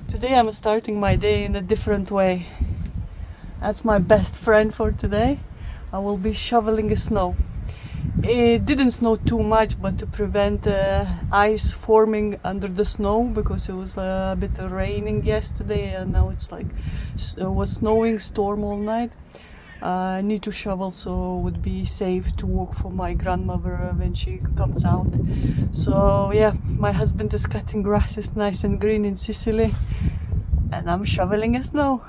Today I'm starting my day in a different way. That's my best friend for today. I will be shoveling snow. It didn't snow too much, but to prevent ice forming under the snow, because it was a bit raining yesterday and now it's like it was snowing, storm all night. I need to shovel so it would be safe to walk for my grandmother when she comes out. So yeah, my husband is cutting grass. It's nice and green in Sicily and I'm shoveling snow.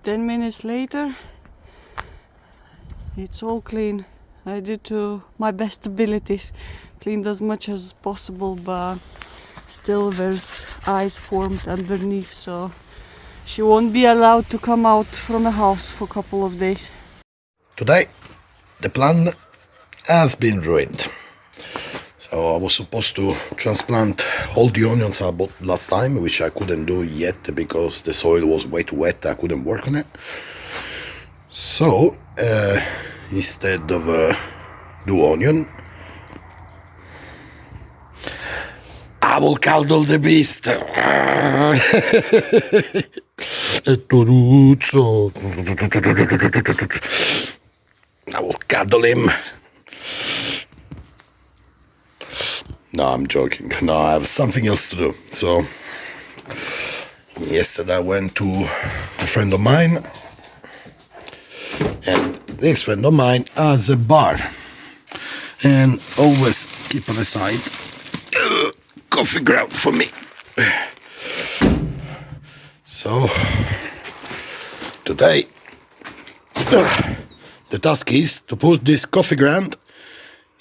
Ten minutes later, it's all clean. I did to my best abilities, cleaned as much as possible, but still there's ice formed underneath, so she won't be allowed to come out from the house for a couple of days. Today, the plan has been ruined. So I was supposed to transplant all the onions I bought last time, which I couldn't do yet because the soil was way too wet. I couldn't work on it. So instead of do onion, I will cuddle the beast. I will cuddle him. No, I'm joking. No, I have something else to do. So, yesterday I went to a friend of mine, and this friend of mine has a bar, and always keep on the side coffee ground for me. So, today, the task is to put this coffee ground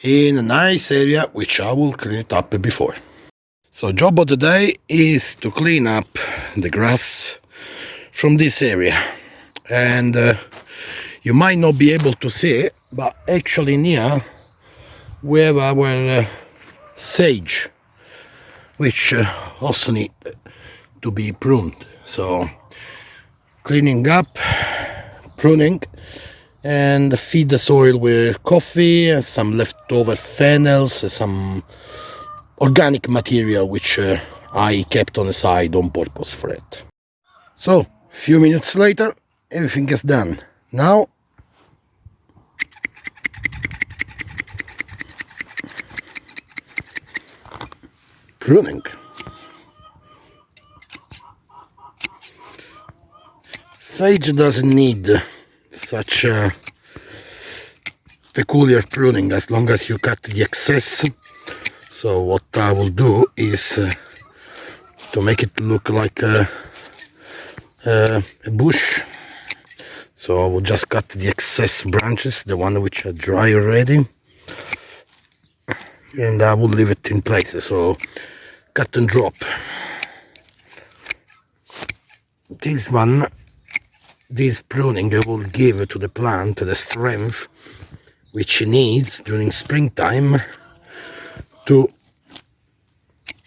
in a nice area, which I will clean it up before. So job of the day is to clean up the grass from this area, and you might not be able to see it, but actually near we have our sage, which also need to be pruned. So cleaning up, pruning, and feed the soil with coffee, some leftover fennels, some organic material which I kept on the side on purpose for it. So, a few minutes later, everything is done. Now, pruning. Sage doesn't need such peculiar pruning as long as you cut the excess. So what I will do is to make it look like a bush, so I will just cut the excess branches, the one which are dry already, and I will leave it in place, so cut and drop. This pruning will give to the plant the strength which it needs during springtime to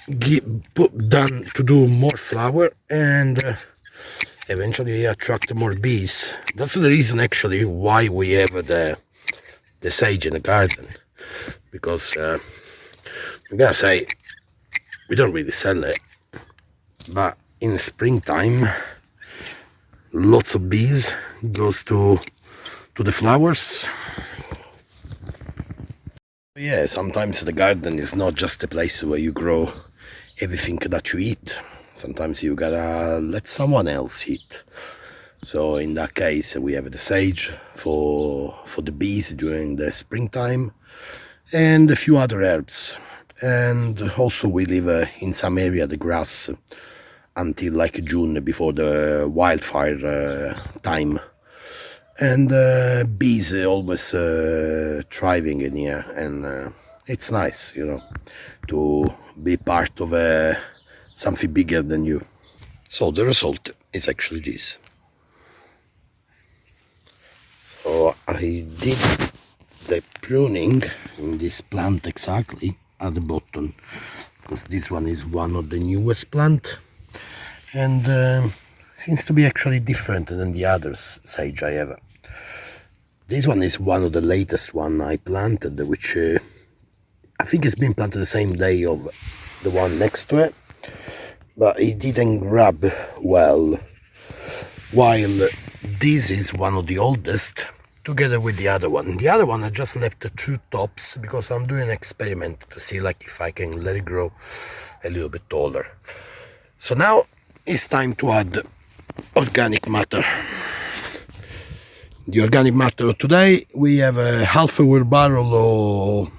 do more flower and eventually attract more bees. That's the reason actually why we have the sage in the garden, because I gotta say, we don't really sell it, but in springtime lots of bees goes to the flowers. Yeah, sometimes the garden is not just a place where you grow everything that you eat. Sometimes you gotta let someone else eat. So in that case, we have the sage for the bees during the springtime, and a few other herbs. And also we leave in some area the grass until like June, before the wildfire time. And bees are always thriving in here, and it's nice, you know, to be part of something bigger than you. So the result is actually this. So I did the pruning in this plant exactly at the bottom, because this one is one of the newest plant, and seems to be actually different than the others sage I have. This one is one of the latest one I planted, which I think it's been planted the same day of the one next to it, but it didn't grab well, while this is one of the oldest together with the other one. The other one I just left the two tops because I'm doing an experiment to see like if I can let it grow a little bit taller. So now it's time to add organic matter. The organic matter of today, we have a half a wheelbarrow of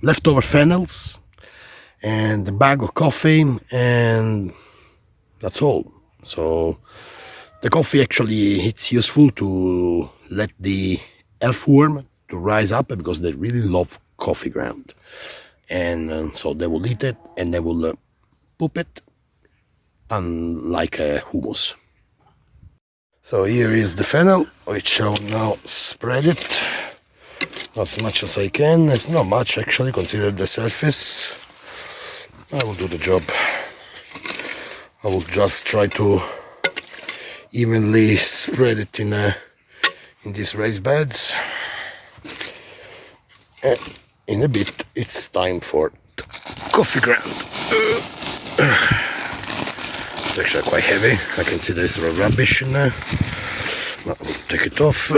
leftover fennels and a bag of coffee, and that's all. So the coffee actually, it's useful to let the earthworm to rise up because they really love coffee ground, and so they will eat it and they will poop it and like humus. So here is the fennel, which I will now spread it as much as I can. It's not much actually, consider the surface. I will do the job. I will just try to evenly spread it in these raised beds. And in a bit it's time for coffee ground. It's actually quite heavy. I can see there's rubbish in there. But I will take it off.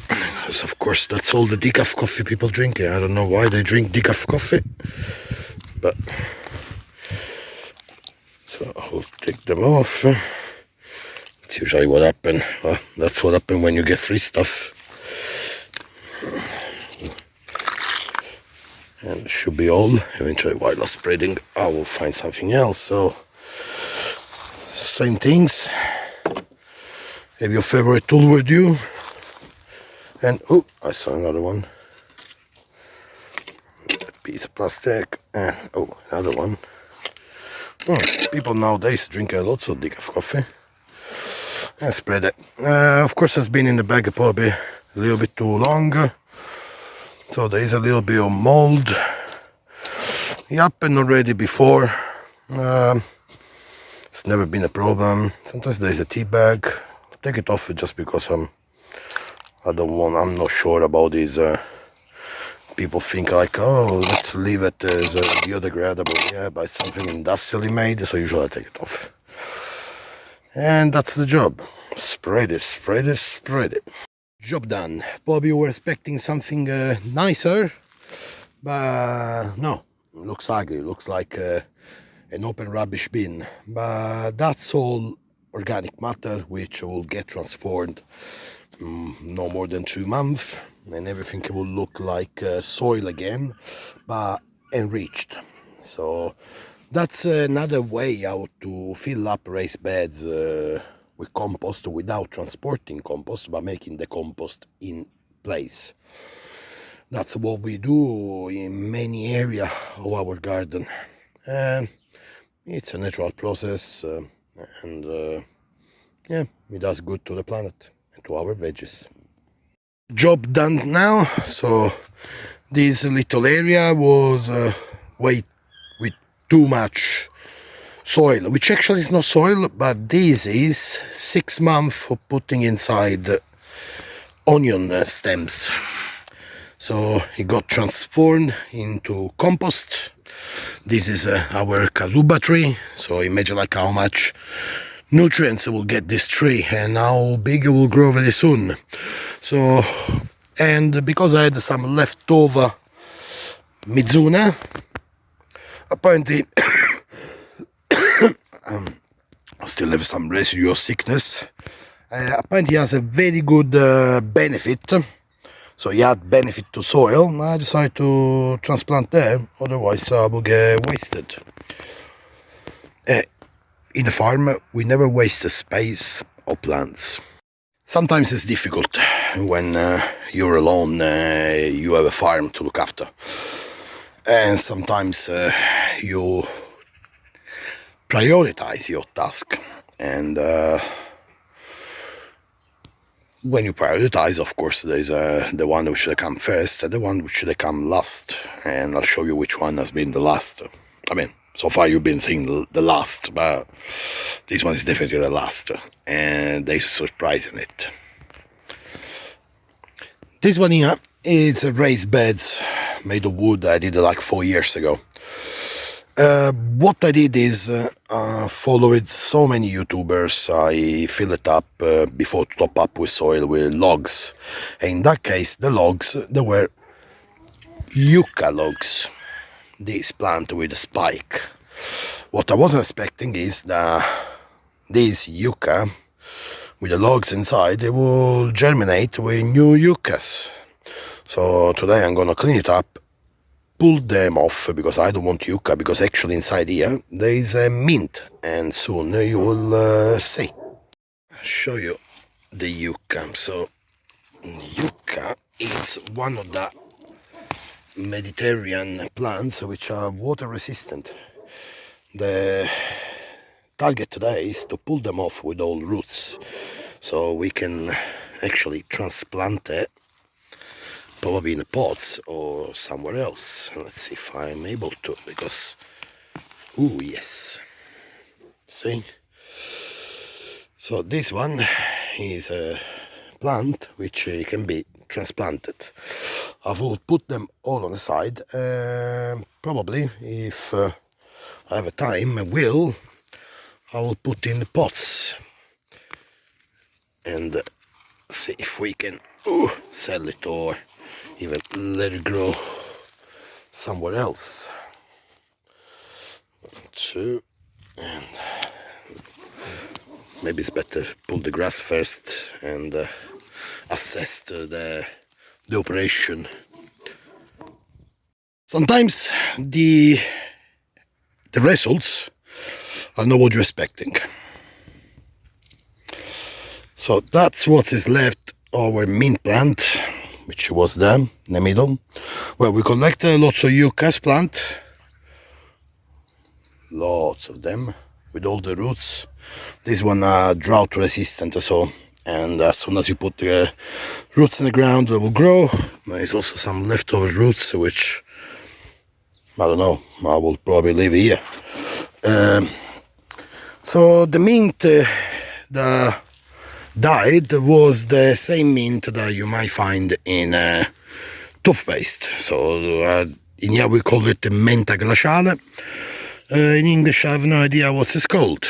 Because of course that's all the decaf coffee people drink. I don't know why they drink decaf coffee. But so I will take them off. It's usually what happens. Well, that's what happens when you get free stuff. And it should be all. Eventually while I'm spreading I will find something else. So same things. Have your favorite tool with you. And oh, I saw another one. A piece of plastic. And oh, another one. People nowadays drink lots of decaf coffee. And spread it. Of course it's been in the bag probably a little bit too long. So there is a little bit of mold. It happened already before. It's never been a problem. Sometimes there is a tea bag. Take it off just because I'm not sure about these. People think like, oh, let's leave it as biodegradable. Yeah, but it's something industrially made, so usually I take it off. And that's the job. Spread it, spread it, spread it. Job done. Probably you were expecting something nicer, but no, looks ugly. Looks like an open rubbish bin. But that's all organic matter, which will get transformed no more than 2 months, and everything will look like soil again, but enriched. So that's another way how to fill up raised beds with compost without transporting compost, but making the compost in place. That's what we do in many areas of our garden, and it's a natural process, and yeah, it does good to the planet and to our veggies. Job done now. So this little area was with too much soil, which actually is not soil, but this is 6 months of putting inside onion stems. So it got transformed into compost. This is our kaluba tree, so imagine like how much nutrients it will get this tree and how big it will grow very soon. So, and because I had some leftover mizuna, apparently I still have some residue of sickness. Apparently it has a very good benefit. So it had benefit to soil. I decided to transplant there, otherwise I will get wasted. In a farm, we never waste the space or plants. Sometimes it's difficult when you're alone, you have a farm to look after. And sometimes you prioritize your task. And when you prioritize, of course, there's the one which should come first and the one which should come last. And I'll show you which one has been the last. I mean, So far you've been seeing the last, but this one is definitely the last, and there's a surprise in it. This one here is a raised beds made of wood. I did it like 4 years ago. What I did is followed so many YouTubers. I fill it up before to top up with soil with logs. And in that case, the logs, they were yucca logs. This plant with a spike. What I wasn't expecting is that this yucca with the logs inside, they will germinate with new yuccas. So today I'm gonna clean it up, pull them off, because I don't want yucca, because actually inside here there is a mint, and soon you will see. I'll show you the yucca. So yucca is one of the Mediterranean plants which are water resistant. The target today is to pull them off with all roots, so we can actually transplant it probably in the pots or somewhere else. Let's see if I'm able to, because oh yes, see. So this one is a plant which can be transplanted. I will put them all on the side. Probably if I have a time, I will put in the pots and see if we can sell it or even let it grow somewhere else. 1, 2, and maybe it's better pull the grass first and assess the operation. Sometimes the results are not what you're expecting. So that's what is left of our mint plant, which was there in the middle. Well, we collected lots of yuccas plant, lots of them with all the roots. This one are drought resistant, so, and as soon as you put the roots in the ground, they will grow. There's also some leftover roots which I don't know, I will probably leave here. So the mint that died was the same mint that you might find in toothpaste. So in here we call it the menta glaciale. In English I have no idea what it's called.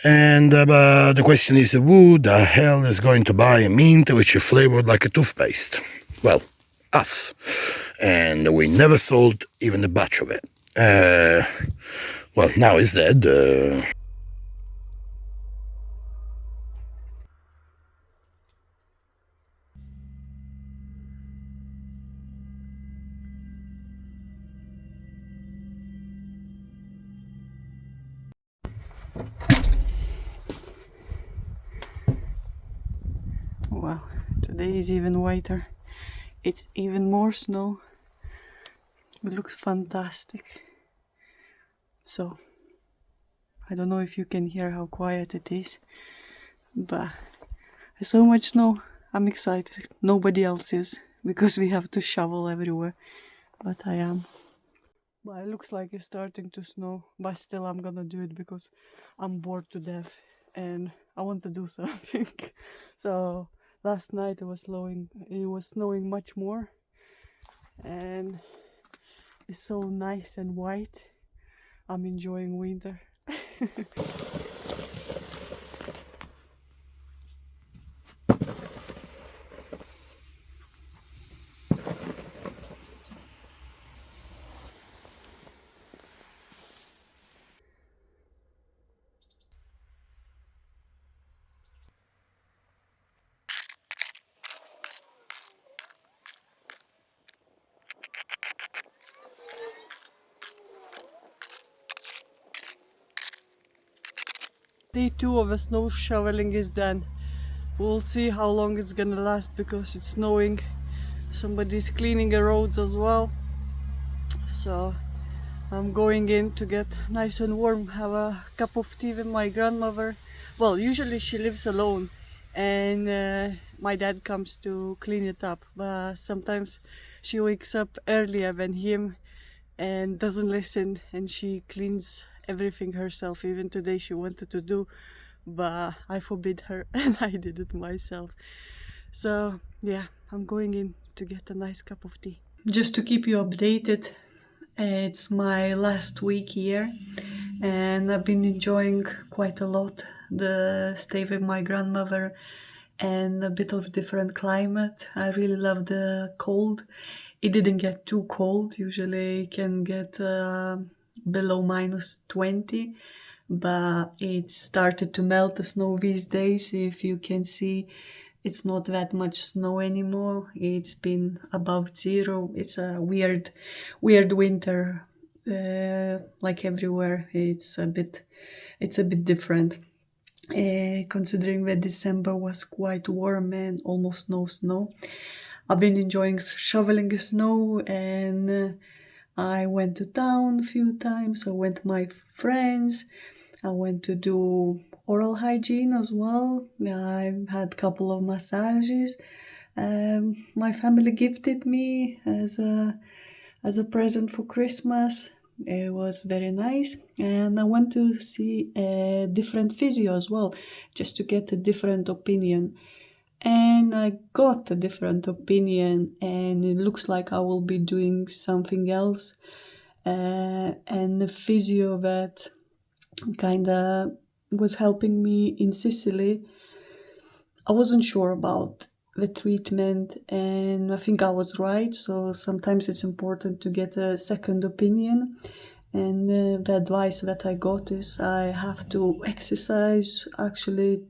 And the question is, who the hell is going to buy a mint which is flavored like a toothpaste? Well, us. And we never sold even a batch of it. Well, now it's dead. Wow, today is even whiter. It's even more snow. It looks fantastic. So, I don't know if you can hear how quiet it is, but there's so much snow. I'm excited. Nobody else is, because we have to shovel everywhere, but I am. But it looks like it's starting to snow, but still I'm gonna do it because I'm bored to death and I want to do something. So last night it was snowing much more, and it's so nice and white. I'm enjoying winter. Day 2 of a snow shoveling is done. We'll see how long it's gonna last because it's snowing. Somebody's cleaning the roads as well. So I'm going in to get nice and warm, have a cup of tea with my grandmother. Well, usually she lives alone and my dad comes to clean it up, but sometimes she wakes up earlier than him and doesn't listen, and she cleans everything herself. Even today she wanted to do, but I forbid her and I did it myself. So yeah, I'm going in to get a nice cup of tea. Just to keep you updated, it's my last week here and I've been enjoying quite a lot the stay with my grandmother and a bit of different climate. I really love the cold. It didn't get too cold. Usually it can get below -20, but it started to melt the snow these days. If you can see, it's not that much snow anymore. It's been above zero. It's a weird winter, like everywhere. It's a bit different. Considering that December was quite warm and almost no snow. I've been enjoying shoveling snow, and I went to town a few times. I went with my friends. I went to do oral hygiene as well. I had a couple of massages. My family gifted me as a present for Christmas. It was very nice, and I went to see a different physio as well, just to get a different opinion. And I got a different opinion, and it looks like I will be doing something else. And the physio that kind of was helping me in Sicily, I wasn't sure about the treatment, and I think I was right. So sometimes it's important to get a second opinion. And the advice that I got is I have to exercise. Actually,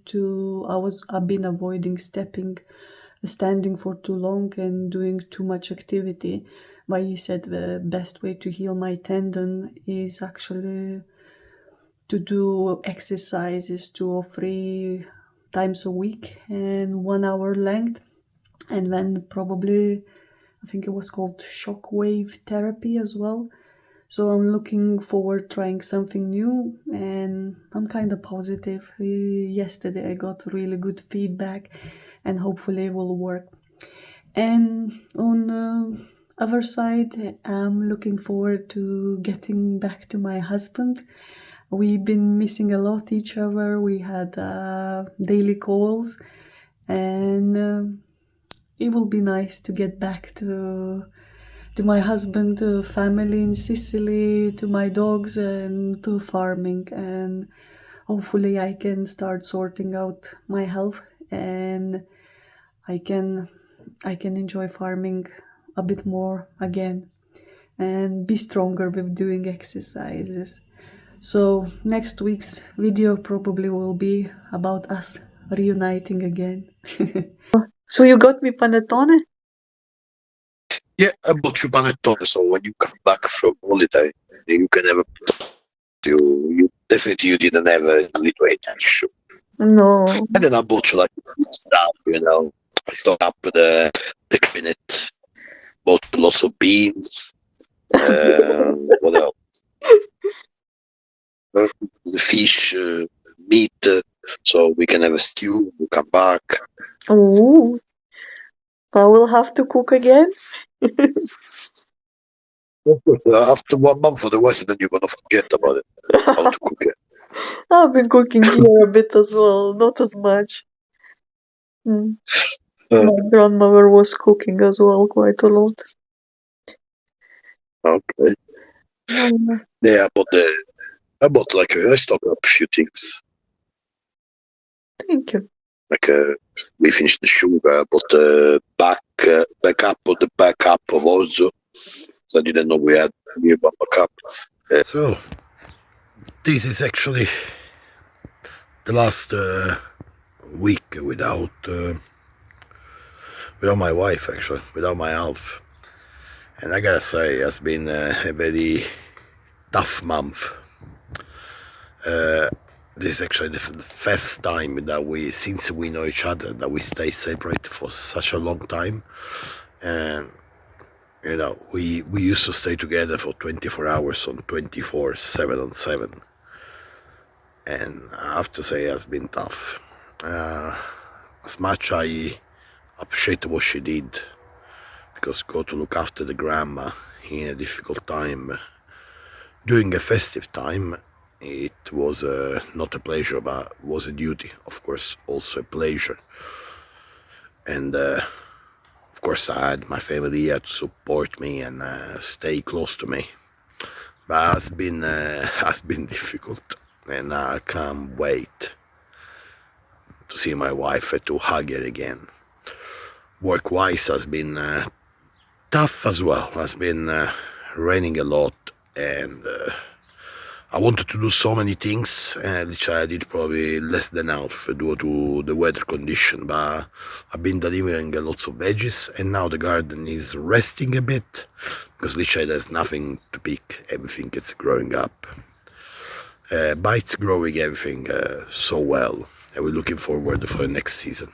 I've been avoiding standing for too long and doing too much activity. But he said the best way to heal my tendon is actually to do exercises 2 or 3 times a week and 1 hour length, and then probably I think it was called shockwave therapy as well. So I'm looking forward trying something new, and I'm kind of positive. Yesterday I got really good feedback, and hopefully it will work. And on the other side, I'm looking forward to getting back to my husband. We've been missing a lot each other. We had daily calls, and it will be nice to get back to my husband, to family in Sicily, to my dogs, and to farming. And hopefully I can start sorting out my health, and I can enjoy farming a bit more again and be stronger with doing exercises. So next week's video probably will be about us reuniting again. So you got me panettone? Yeah, I bought you panettone, so when you come back from holiday, you can have a you definitely you didn't have a Lithuanian shoe. No. And then I bought you like stuff, I stocked up the cabinet, bought lots of beans. What else? The fish, meat, so we can have a stew when we come back. Oh, I will have to cook again. After 1 month otherwise, then you're gonna forget about it, how to cook it. I've been cooking here a bit as well, not as much. My grandmother was cooking as well quite a lot. Okay. Yeah, I stocked up a few things. Thank you. Like we finished the sugar, I bought the backup of also. So I didn't know we had a backup. So this is actually the last week without my wife, actually, without my half. And I gotta say, it's been a very tough month. This is actually the first time that since we know each other, that we stay separate for such a long time. And we used to stay together for 24 hours on 24, 7 on 7. And I have to say, it's been tough. As much I appreciate what she did, because go to look after the grandma in a difficult time. During a festive time, it was not a pleasure, but was a duty. Of course, also a pleasure. And of course, I had my family here to support me and stay close to me. But has been difficult, and I can't wait to see my wife, to hug her again. Work-wise has been tough as well. Has been raining a lot, and I wanted to do so many things, which I did probably less than half due to the weather condition, but I've been delivering lots of veggies, and now the garden is resting a bit, because literally there's nothing to pick, everything is growing up. But it's growing everything so well, and we're looking forward for the next season.